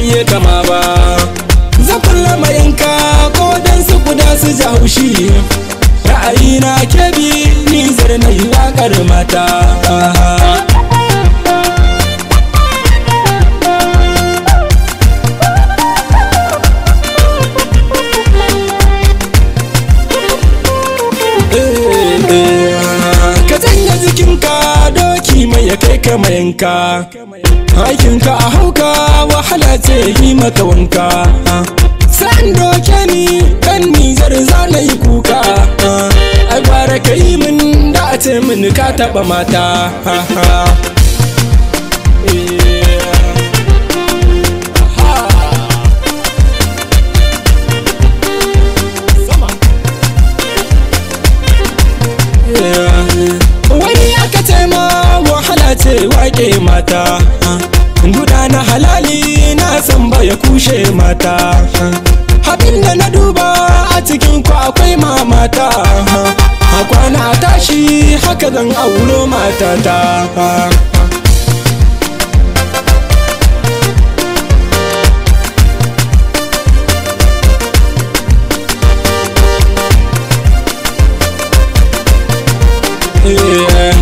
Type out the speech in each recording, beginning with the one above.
yi kama ba. Zakulla mayanka ko dan su kuda su ji haushi. Ra'ayina ke bi ni zar na yi waƙar mata. Ka sanya jikinka doki mai ya kai ka mayanka. Aikinka a hauka wahala ce yi maka wanka. San doke ni kan Nijar za na yi kuka. Ai gwara ka yi min da a ce min ka taɓa mata. Wani aka ce ma wahala ce wake mata. Gudana halali na san ba ya kushe mata. Abinda na duba a cikin ku akwai mamata. A kwana tashi haka zan auro matata.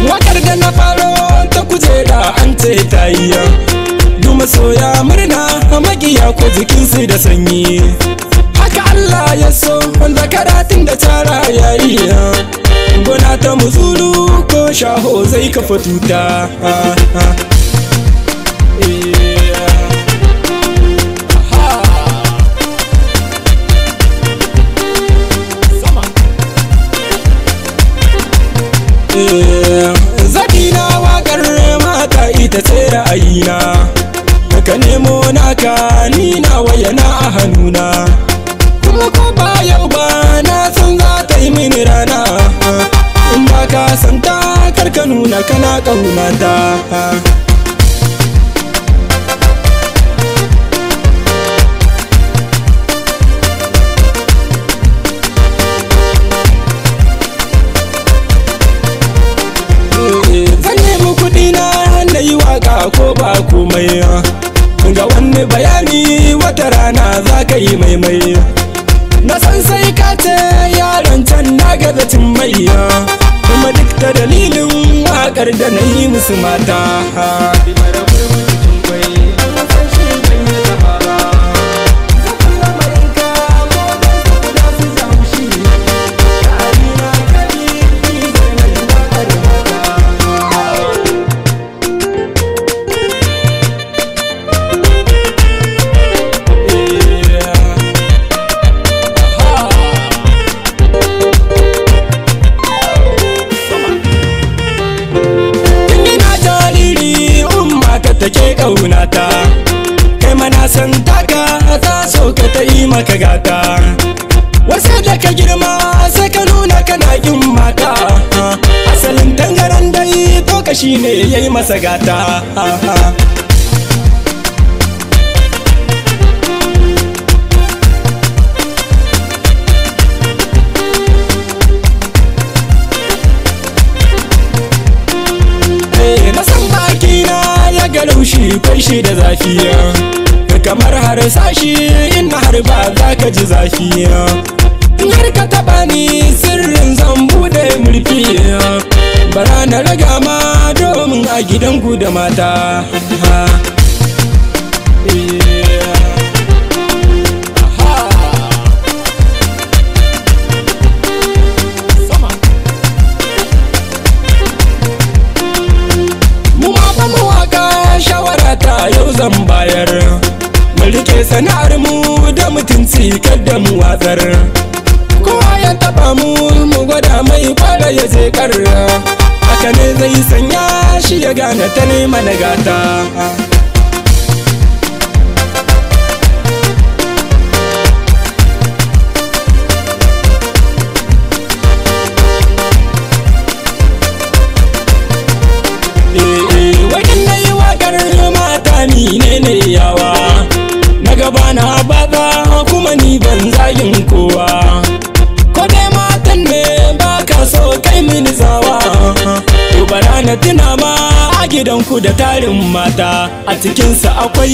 Wakar da na faro ta kujera an ce ta yi. Masoya murna magiya ko jikinsu da sanyi. Haka Allah ya so wanda karatun da tara yayi. Gona ta muzuru ko shaho zai kafa tuta. Zaɓina waƙar mata ita ce ra'ayina. Ka nemo naka ni nawa yana a hannuna. Kuma ko ba yau ba na san za ta yi mini rana. In ba ka santa karka nuna kana ƙaunata. Zan nemi kuɗi na yi waƙa ko ba komai. Ga wani bayani wata rana za ka yi maimai. Na san sai ka ce yaron can na gaza cin mai. Kuma duk ta dalilin waƙar da na yi musu mata. Take ƙaunata, kai mana san taka ta so ka ta yi maka gata. Wasu da ka girma sai ka nuna kana yin mata. Asalin dangaren dai to ka shi ne ya yi masa gata. Laushi kai shi da zafiya kamar harsashi in har ba za ka ji zafiya. In har ka taba ni sirrin zan bude murfi. Bara na raga ma domin a gidanku da mata. Shawarata yau zan bayar. Mu rike sana'ar mu da mutunci kada mu watsar. Kowa ya taba mu gwada mai kwada ya je karra. Haka ne zai sanya shi ya gane ta nema na gata. Ne yawa na gaba na baba kuma ni ban zagin kowa. Ko dai matan ne ba ka so kai mini zawa. To bara na tuna ma a gidanku da tarin mata a cikinsa akwai